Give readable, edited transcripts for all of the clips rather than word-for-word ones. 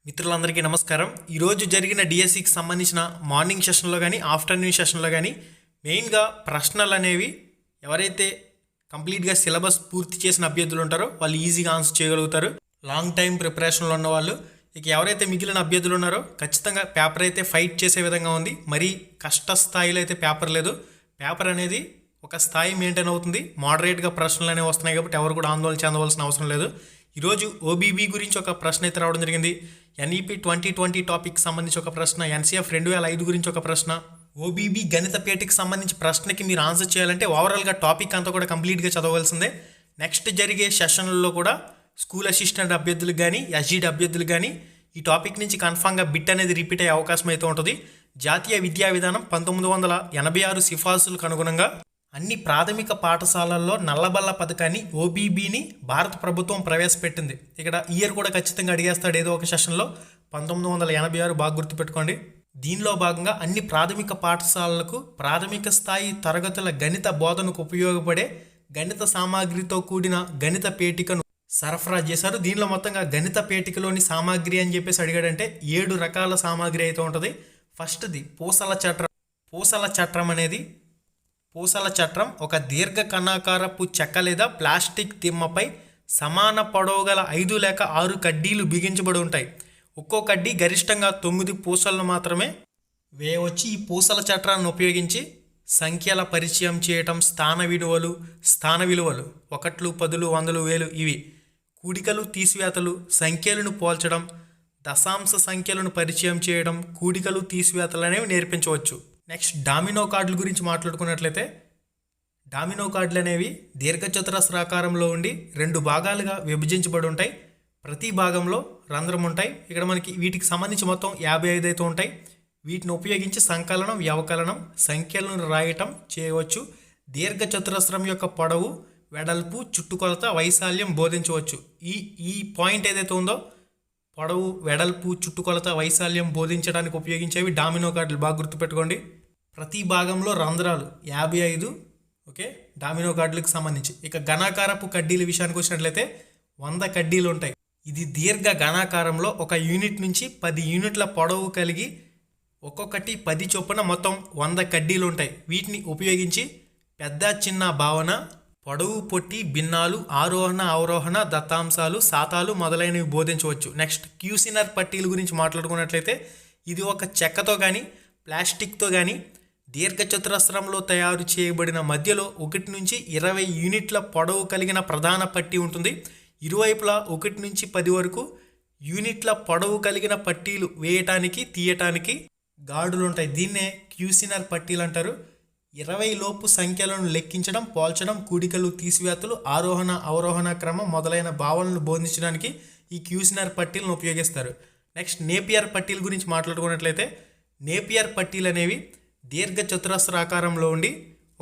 మిత్రులందరికీ నమస్కారం. ఈరోజు జరిగిన డిఎస్సికి సంబంధించిన మార్నింగ్ సెషన్లో కానీ ఆఫ్టర్నూన్ సెషన్లో కానీ మెయిన్గా ప్రశ్నలు అనేవి ఎవరైతే కంప్లీట్గా సిలబస్ పూర్తి చేసిన అభ్యర్థులు ఉంటారో వాళ్ళు ఈజీగా ఆన్సర్ చేయగలుగుతారు. లాంగ్ టైం ప్రిపరేషన్లో ఉన్న వాళ్ళు, ఇక ఎవరైతే మిగిలిన అభ్యర్థులు ఉన్నారో ఖచ్చితంగా పేపర్ అయితే ఫైట్ చేసే విధంగా ఉంది. మరీ కష్ట స్థాయిలో అయితే పేపర్ లేదు. పేపర్ అనేది ఒక స్థాయి మెయింటైన్ అవుతుంది. మోడరేట్గా ప్రశ్నలు అనేవి వస్తున్నాయి కాబట్టి ఎవరు కూడా ఆందోళన చెందవలసిన అవసరం లేదు. ఈరోజు ఓబీబీ గురించి ఒక ప్రశ్న అయితే రావడం జరిగింది. ఎన్ఈపీ 2020 టాపిక్ సంబంధించి ఒక ప్రశ్న, ఎన్సీఎఫ్ 2005 గురించి ఒక ప్రశ్న, ఓబీబీ గణిత పేటికి సంబంధించి ప్రశ్నకి మీరు ఆన్సర్ చేయాలంటే ఓవరాల్గా టాపిక్ అంతా కూడా కంప్లీట్గా చదవవలసిందే. నెక్స్ట్ జరిగే సెషన్లలో కూడా స్కూల్ అసిస్టెంట్ అభ్యర్థులకు కానీ ఎస్జీడీ అభ్యర్థులకు కానీ ఈ టాపిక్ నుంచి కన్ఫామ్గా బిట్ అనేది రిపీట్ అయ్యే అవకాశం అయితే ఉంటుంది. జాతీయ విద్యా విధానం 1986 సిఫార్సులకు అనుగుణంగా అన్ని ప్రాథమిక పాఠశాలల్లో నల్లబల్ల పథకాన్ని ఓబీబీని భారత ప్రభుత్వం ప్రవేశపెట్టింది. ఇక్కడ ఇయర్ కూడా ఖచ్చితంగా అడిగేస్తాడు ఏదో ఒక సెషన్లో. 1986 బాగా గుర్తుపెట్టుకోండి. దీనిలో భాగంగా అన్ని ప్రాథమిక పాఠశాలలకు ప్రాథమిక స్థాయి తరగతుల గణిత బోధనకు ఉపయోగపడే గణిత సామాగ్రితో కూడిన గణిత పేటికను సరఫరా చేశారు. దీనిలో మొత్తంగా గణిత పేటికలోని సామాగ్రి అని చెప్పేసి అడిగాడంటే 7 రకాల సామాగ్రి అయితే ఉంటుంది. ఫస్ట్ది పూసల చట్రం. పూసల చట్రం ఒక దీర్ఘ కణాకారపు చెక్క లేదా ప్లాస్టిక్ తిమ్మపై సమాన పొడవు గల 5 లేక 6 కడ్డీలు బిగించబడి ఉంటాయి. ఒక్కో కడ్డీ గరిష్టంగా 9 పూసలను మాత్రమే వేయవచ్చు. ఈ పూసల చట్రాన్ని ఉపయోగించి సంఖ్యల పరిచయం చేయటం, స్థాన విలువలు 1, 10, 100, 1000 ఇవి, కూడికలు తీసివేతలు, సంఖ్యలను పోల్చడం, దశాంశ సంఖ్యలను పరిచయం చేయడం, కూడికలు తీసివేతలు అనేవి నేర్పించవచ్చు. నెక్స్ట్ డామినో కార్డుల గురించి మాట్లాడుకున్నట్లయితే, డామినో కార్డులు అనేవి దీర్ఘచతురస్రాకారంలో ఉండి 2 భాగాలుగా విభజించబడి ఉంటాయి. ప్రతి భాగంలో రంధ్రం ఉంటాయి. ఇక్కడ మనకి వీటికి సంబంధించి మొత్తం 55 అయితే ఉంటాయి. వీటిని ఉపయోగించి సంకలనం, వ్యవకలనం, సంఖ్యలను రాయటం చేయవచ్చు. దీర్ఘచతురస్రం యొక్క పొడవు, వెడల్పు, చుట్టుకొలత, వైశాల్యం బోధించవచ్చు. ఈ పాయింట్ ఏదైతే ఉందో పొడవు, వెడల్పు, చుట్టుకొలత, వైశాల్యం బోధించడానికి ఉపయోగించేవి డామినో కార్డులు. బాగా గుర్తుపెట్టుకోండి. ప్రతి భాగంలో రంధ్రాలు 55. ఓకే, డామినో కార్డులకు సంబంధించి. ఇక ఘనాకారపు కడ్డీల విషయానికి వచ్చినట్లయితే 100 కడ్డీలు ఉంటాయి. ఇది దీర్ఘ ఘనాకారంలో 1 యూనిట్ నుంచి 10 యూనిట్ల పొడవు కలిగి ఒక్కొక్కటి 10 చొప్పున మొత్తం 100 కడ్డీలు ఉంటాయి. వీటిని ఉపయోగించి పెద్ద చిన్న భావన, పొడవు పొట్టి భిన్నాలు, ఆరోహణ అవరోహణ, దత్తాంశాలు, శాతాలు మొదలైనవి బోధించవచ్చు. నెక్స్ట్ క్యూసినర్ పట్టీల గురించి మాట్లాడుకున్నట్లయితే, ఇది ఒక చెక్కతో కానీ ప్లాస్టిక్తో కానీ దీర్ఘచతురస్రంలో తయారు చేయబడిన మధ్యలో 1 నుంచి 20 యూనిట్ల పొడవు కలిగిన ప్రధాన పట్టీ ఉంటుంది. ఇరువైపులా 1 నుంచి 10 వరకు యూనిట్ల పొడవు కలిగిన పట్టీలు వేయటానికి తీయటానికి గాడులు ఉంటాయి. దీన్నే క్యూసినర్ పట్టీలు అంటారు. 20 లోపు సంఖ్యలను లెక్కించడం, పోల్చడం, కూడికలు తీసివేతలు, ఆరోహణ అవరోహణ క్రమం మొదలైన భావనలు బోధించడానికి ఈ క్యూసినర్ పట్టీలను ఉపయోగిస్తారు. నెక్స్ట్ నేపియర్ పట్టీల గురించి మాట్లాడుకున్నట్లయితే, నేపియర్ పట్టీలు అనేవి దీర్ఘచతురస్రాకారంలో ఉండి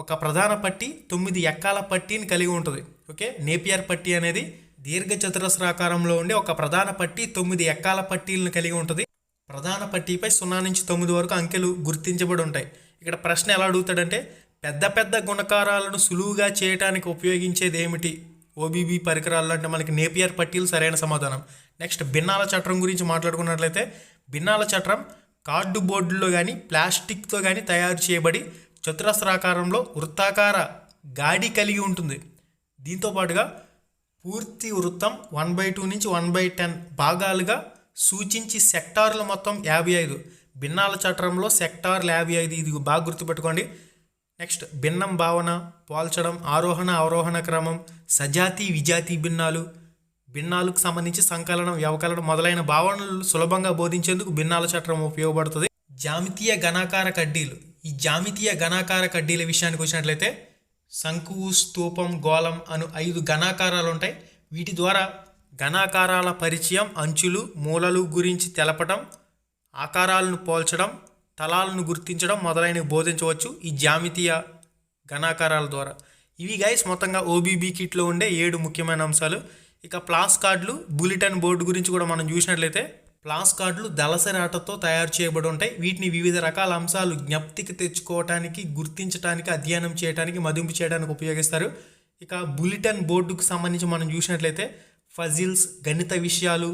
ఒక ప్రధాన పట్టీ 9 ఎక్కాల పట్టీని కలిగి ఉంటుంది. ఓకే, నేపియర్ పట్టీ అనేది దీర్ఘచతురస్రాకారంలో ఉండి ఒక ప్రధాన పట్టీ 9 ఎక్కాల పట్టీలను కలిగి ఉంటుంది. ప్రధాన పట్టీపై 0 నుంచి 9 వరకు అంకెలు గుర్తించబడి ఉంటాయి. ఇక్కడ ప్రశ్న ఎలా అడుగుతాడంటే, పెద్ద పెద్ద గుణకారాలను సులువుగా చేయడానికి ఉపయోగించేది ఏమిటి ఓబీబీ పరికరాలు అంటే మనకి నేపియర్ పట్టీలు సరైన సమాధానం. నెక్స్ట్ భిన్నాల చట్రం గురించి మాట్లాడుకున్నట్లయితే, భిన్నాల చట్రం కార్డు బోర్డులో కానీ ప్లాస్టిక్తో కానీ తయారు చేయబడి చతురస్రాకారంలో వృత్తాకార గాడి కలిగి ఉంటుంది. దీంతో పాటుగా పూర్తి వృత్తం 1/2 నుంచి 1/10 భాగాలుగా సూచించి సెక్టార్లు మొత్తం 55. భిన్నాల చట్రంలో సెక్టార్లు 55. ఇది బాగా గుర్తుపెట్టుకోండి. నెక్స్ట్ భిన్నం భావన, పోల్చడం, ఆరోహణ అవరోహణ క్రమం, సజాతి విజాతి భిన్నాలకు సంబంధించి సంకలనం, వ్యవకలనం మొదలైన భావనలు సులభంగా బోధించేందుకు భిన్నాల చట్రం ఉపయోగపడుతుంది. జామితీయ ఘనాకార కడ్డీలు. ఈ జామితీయ ఘనాకార కడ్డీల విషయానికి వచ్చినట్లయితే, శంకువు, స్తూపం, గోళం అను 5 ఘనాకారాలు ఉంటాయి. వీటి ద్వారా ఘనాకారాల పరిచయం, అంచులు, మూలలు గురించి తెలపడం, ఆకారాలను పోల్చడం, తలాలను గుర్తించడం మొదలైనవి బోధించవచ్చు ఈ జామితీయ ఘనాకారాల ద్వారా. ఇవి గైస్ మొత్తంగా ఓబీబీ కిట్లో ఉండే 7 ముఖ్యమైన అంశాలు. ఇక ప్లాస్ కార్డులు, బులెటిన్ బోర్డు గురించి కూడా మనం చూసినట్లయితే, ప్లాస్ కార్డులు దళసరి ఆటతో తయారు చేయబడి ఉంటాయి. వీటిని వివిధ రకాల అంశాలు జ్ఞప్తికి తెచ్చుకోవటానికి, గుర్తించడానికి, అధ్యయనం చేయడానికి, మదింపు చేయడానికి ఉపయోగిస్తారు. ఇక బులెటిన్ బోర్డుకు సంబంధించి మనం చూసినట్లయితే, ఫజిల్స్, గణిత విషయాలు,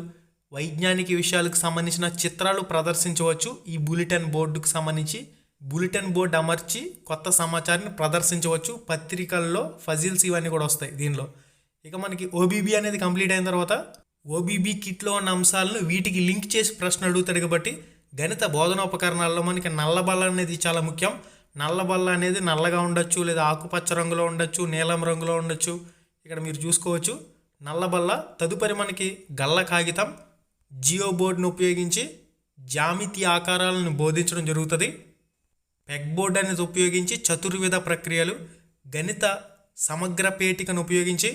వైజ్ఞానిక విషయాలకు సంబంధించిన చిత్రాలు ప్రదర్శించవచ్చు. ఈ బులెటిన్ బోర్డుకు సంబంధించి బులెటిన్ బోర్డు అమర్చి కొత్త సమాచారాన్ని ప్రదర్శించవచ్చు. పత్రికల్లో ఫజిల్స్ ఇవన్నీ కూడా వస్తాయి దీనిలో. ఇక మనకి ఓబీబీ అనేది కంప్లీట్ అయిన తర్వాత ఓబీబీ కిట్లో ఉన్న అంశాలను వీటికి లింక్ చేసి ప్రశ్న అడుగుతాడు. కాబట్టి గణిత బోధనోపకరణాల్లో మనకి నల్లబల్ల అనేది చాలా ముఖ్యం. నల్లబల్ల అనేది నల్లగా ఉండొచ్చు, లేదా ఆకుపచ్చ రంగులో ఉండొచ్చు, నీలం రంగులో ఉండొచ్చు. ఇక్కడ మీరు చూసుకోవచ్చు నల్లబల్ల. తదుపరి మనకి గల్ల కాగితం, జియో బోర్డును ఉపయోగించి జ్యామితి ఆకారాలను బోధించడం జరుగుతుంది. పెగ్ బోర్డ్ అనేది ఉపయోగించి చతుర్విధ ప్రక్రియలు, గణిత సమగ్ర పేటికను ఉపయోగించి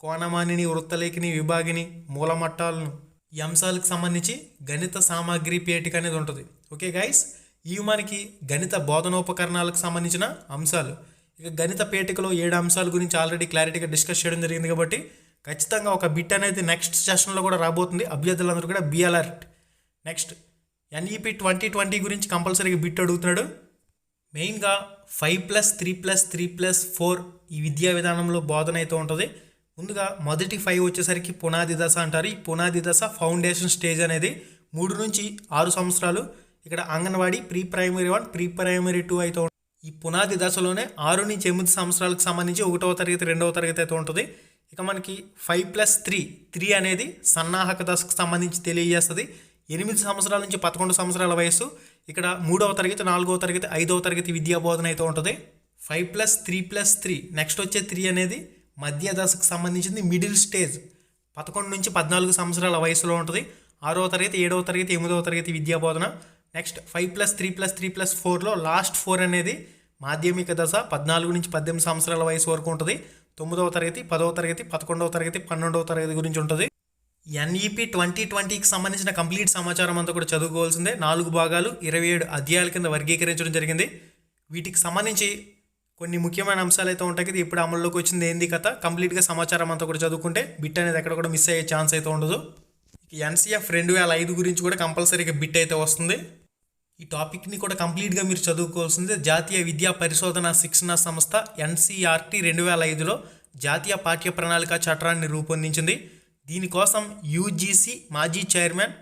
కోణమానిని, వృత్తలేఖిని, విభాగిని, మూలమట్టాలను, ఈ అంశాలకు సంబంధించి గణిత సామాగ్రి పేటిక అనేది ఉంటుంది. ఓకే గైస్, ఇవి మనకి గణిత బోధనోపకరణాలకు సంబంధించిన అంశాలు. ఇక గణిత పేటికలో 7 అంశాల గురించి ఆల్రెడీ క్లారిటీగా డిస్కస్ చేయడం జరిగింది. కాబట్టి ఖచ్చితంగా ఒక బిట్ అనేది నెక్స్ట్ సెషన్లో కూడా రాబోతుంది. అభ్యర్థులందరూ కూడా బి అలర్ట్. నెక్స్ట్ ఎన్ఈపి 2020 గురించి కంపల్సరీగా బిట్ అడుగుతున్నాడు. మెయిన్గా 5+3+3+4 ఈ విద్యా విధానంలో బోధన అయితే ఉంటుంది. ముందుగా మొదటి 5 వచ్చేసరికి పునాది దశ అంటారు. ఈ పునాది దశ ఫౌండేషన్ స్టేజ్ అనేది 3 నుంచి 6 సంవత్సరాలు. ఇక్కడ anganwadi, pre primary 1, pre primary 2 అయితే ఉంటుంది. ఈ పునాది దశలోనే 6 నుంచి 8 సంవత్సరాలకు సంబంధించి 1వ తరగతి 2వ తరగతి అయితే ఉంటుంది. ఇక మనకి 5+3 అనేది సన్నాహక దశకు సంబంధించి తెలియజేస్తుంది. 8 సంవత్సరాల నుంచి 11 సంవత్సరాల వయసు. ఇక్కడ 3వ తరగతి, 4వ తరగతి, 5వ తరగతి విద్యా బోధన అయితే ఉంటుంది. 5+3+3 నెక్స్ట్ వచ్చే 3 అనేది మధ్య దశకు సంబంధించింది, మిడిల్ స్టేజ్. 11 నుంచి 14 సంవత్సరాల వయసులో ఉంటుంది. 6వ తరగతి, 7వ తరగతి, 8వ తరగతి విద్యా బోధన. నెక్స్ట్ 5+3+3+4లో లాస్ట్ 4 అనేది మాధ్యమిక దశ, 14 నుంచి 18 సంవత్సరాల వయసు వరకు ఉంటుంది. 9వ తరగతి, 10వ తరగతి, 11వ తరగతి, 12వ తరగతి గురించి ఉంటుంది. ఎన్ఈపి 2020కి సంబంధించిన కంప్లీట్ సమాచారం అంతా కూడా చదువుకోవాల్సిందే. 4 భాగాలు 27 అధ్యాయాల కింద వర్గీకరించడం జరిగింది. వీటికి సంబంధించి కొన్ని ముఖ్యమైన అంశాలు అయితే ఉంటాయి కదా, ఇప్పుడు అమల్లోకి వచ్చింది ఏంది కథ, కంప్లీట్గా సమాచారం అంతా కూడా చదువుకుంటే బిట్ అనేది ఎక్కడ కూడా మిస్ అయ్యే ఛాన్స్ అయితే ఉండదు. ఎన్సీఎఫ్ 2005 గురించి కూడా కంపల్సరీగా బిట్ అయితే వస్తుంది. ఈ టాపిక్ని కూడా కంప్లీట్గా మీరు చదువుకోవాల్సిందే. జాతీయ విద్యా పరిశోధన శిక్షణ సంస్థ ఎన్సీఆర్టీ 2005లో జాతీయ పాఠ్య ప్రణాళిక చట్టాన్ని రూపొందించింది. దీనికోసం యూజీసీ మాజీ చైర్మన్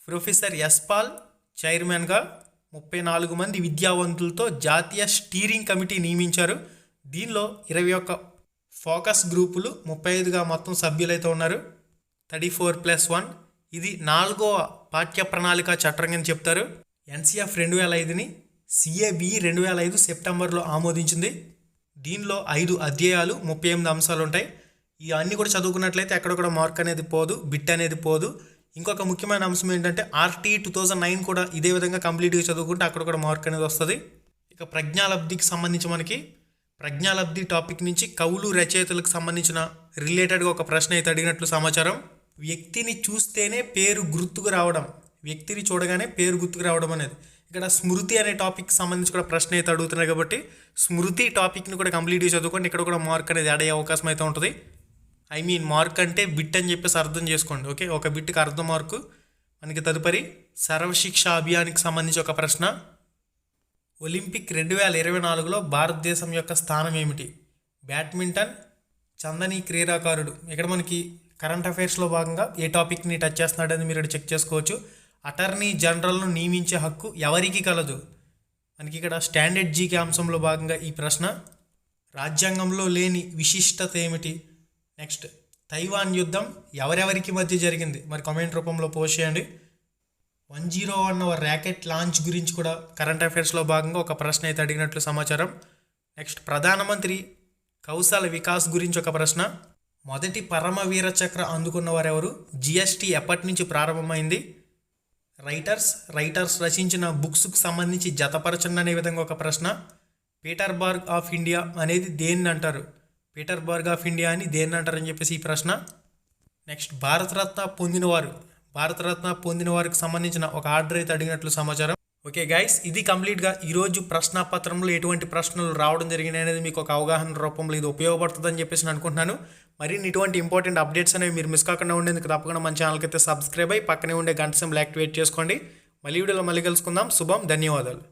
ప్రొఫెసర్ ఎస్పాల్ చైర్మన్గా 34 మంది విద్యావంతులతో జాతీయ స్టీరింగ్ కమిటీ నియమించారు. దీనిలో 21 ఫోకస్ గ్రూపులు, 35గా మొత్తం సభ్యులైతే ఉన్నారు. 34+1 ఇది 4వ పాఠ్య ప్రణాళిక చట్టం అని చెప్తారు. ఎన్సీఎఫ్ 2005ని సిఏబిఈ 2005 సెప్టెంబర్లో ఆమోదించింది. దీనిలో 5 అధ్యాయాలు, 38 అంశాలు ఉంటాయి. ఇవన్నీ కూడా చదువుకున్నట్లయితే ఎక్కడ కూడా మార్క్ అనేది పోదు, బిట్ అనేది పోదు. ఇంకొక ముఖ్యమైన అంశం ఏంటంటే ఆర్టీ 2009 కూడా ఇదే విధంగా కంప్లీట్గా చదువుకుంటే అక్కడ కూడా మార్క్ అనేది వస్తుంది. ఇక ప్రజ్ఞాలబ్ధికి సంబంధించి మనకి ప్రజ్ఞాలబ్ధి టాపిక్ నుంచి కవులు, రచయితలకు సంబంధించిన రిలేటెడ్గా ఒక ప్రశ్న అయితే అడిగినట్లు సమాచారం. వ్యక్తిని చూస్తేనే పేరు గుర్తుకు రావడం, వ్యక్తిని చూడగానే పేరు గుర్తుకు రావడం అనేది. ఇక్కడ స్మృతి అనే టాపిక్ సంబంధించి కూడా ప్రశ్న అయితే అడుగుతున్నారు. కాబట్టి స్మృతి టాపిక్ని కూడా కంప్లీట్గా చదువుకోండి. ఇక్కడ కూడా మార్క్ అనేది యాడ్ అయ్యే అవకాశం అయితే ఉంటుంది. మార్క్ అంటే బిట్ అని చెప్పేసి అర్థం చేసుకోండి. ఓకే, ఒక బిట్కి అర్ధ మార్కు. మనకి తదుపరి సర్వశిక్ష అభియాన్కి సంబంధించి ఒక ప్రశ్న. ఒలింపిక్ 2024లో భారతదేశం యొక్క స్థానం ఏమిటి? బ్యాడ్మింటన్, చందని క్రీడాకారుడు. ఇక్కడ మనకి కరెంట్ అఫైర్స్లో భాగంగా ఏ టాపిక్ని టచ్ చేస్తున్నాడని మీరు చెక్ చేసుకోవచ్చు. అటార్నీ జనరల్ను నియమించే హక్కు ఎవరికి కలదు? మనకి ఇక్కడ స్టాండర్డ్ జీకే అంశంలో భాగంగా ఈ ప్రశ్న. రాజ్యాంగంలో లేని విశిష్టత ఏమిటి? నెక్స్ట్ తైవాన్ యుద్ధం ఎవరెవరికి మధ్య జరిగింది? మరి కామెంట్ రూపంలో పోస్ట్ చేయండి. 101 ర్యాకెట్ లాంచ్ గురించి కూడా కరెంట్ అఫైర్స్లో భాగంగా ఒక ప్రశ్న అయితే అడిగినట్లు సమాచారం. నెక్స్ట్ ప్రధానమంత్రి కౌశల్ వికాస్ గురించి ఒక ప్రశ్న. మొదటి పరమవీర చక్ర అందుకున్న వారెవరు? జిఎస్టీ ఎప్పటి నుంచి ప్రారంభమైంది? రైటర్స్ రచించిన బుక్స్కు సంబంధించి జతపరచండి అనే విధంగా ఒక ప్రశ్న. పీటర్బర్గ్ ఆఫ్ ఇండియా అనేది దేన్ని అంటారు? పీటర్బర్గ్ ఆఫ్ ఇండియా అని దేన్ని అంటారని చెప్పేసి ఈ ప్రశ్న. నెక్స్ట్ భారతరత్న పొందిన వారికి సంబంధించిన ఒక ఆర్డర్ అయితే అడిగినట్లు సమాచారం. ఓకే గైస్, ఇది కంప్లీట్గా ఈరోజు ప్రశ్నాపత్రంలో ఎటువంటి ప్రశ్నలు రావడం జరిగినాయి అనేది మీకు ఒక అవగాహన రూపంలో ఇది ఉపయోగపడుతుందని చెప్పేసి నేను అనుకుంటున్నాను. మరిన్ని ఇటువంటి ఇంపార్టెంట్ అప్డేట్స్ అనేవి మీరు మిస్ కాకుండా ఉండేందుకు తప్పకుండా మన ఛానల్కి అయితే సబ్స్క్రైబ్ అయ్యి పక్కనే ఉండే గంట సింబల్ యాక్టివేట్ చేసుకోండి. మళ్ళీ వీడియోలో మళ్ళీ కలుసుకుందాం. శుభం, ధన్యవాదాలు.